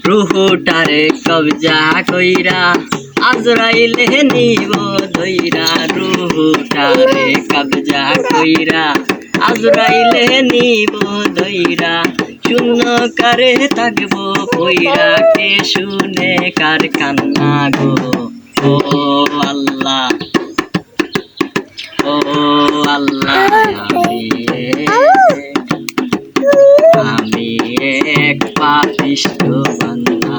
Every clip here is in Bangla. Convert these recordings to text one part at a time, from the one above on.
রুহুটারে কবজা কইরা আজরাইলে নিব ধইরা, রুহুটারে কবজা কইরা আজরাইলে নিব ধইরা। শূন্য কারে থাকবো পইরা, কে শুনে কার কান্না গো। ও আল্লাহ, ও আল্লাহ, আমি এক পাপিষ্ঠ বান্দা।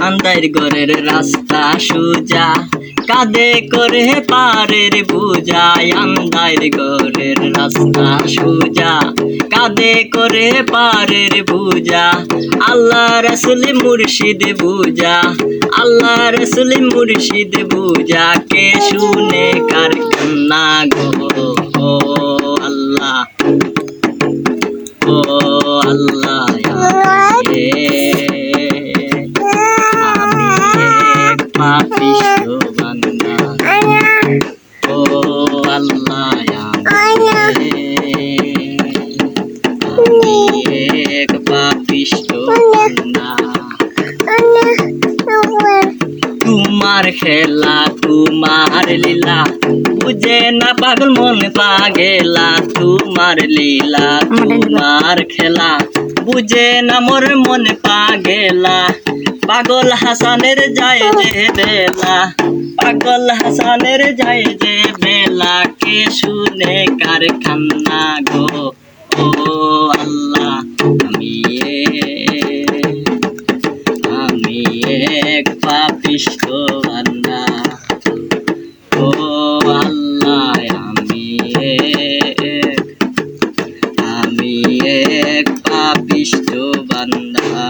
আন্দার ঘরের রাস্তা সুজা, কাঁধে করে পারের বুঝা। আন্দার ঘরের রাস্তা সুজা, কাঁধে করে পারের বুঝা। আল্লাহ রাসূল মুর্শিদ বুঝা, আল্লাহ রাসূল মুর্শিদ বুঝা। কে শুনে কার কান্না গো। ও আল্লাহ, ও আল্লাহ, পাপিষ্ঠ বান্দা। ও আল্লাহ, আমি এক পাপিষ্ঠ বান্দা। তোমার খেলা তোমার লীলা, বুঝে না পাগল মন পাগেলা। তোমার লীলা তোমার খেলা, বুঝে না মোর মন পাগেলা। পাগল হাসানের যায় যে বেলা, পাগল হাসানের যায় যে বেলা। কে শুনে কার কান্না গো। ও আল্লাহ, আমি এক পাপিষ্ঠ বান্দা। ও আল্লাহ, আমি এক পাপিষ্ঠ বান্দা।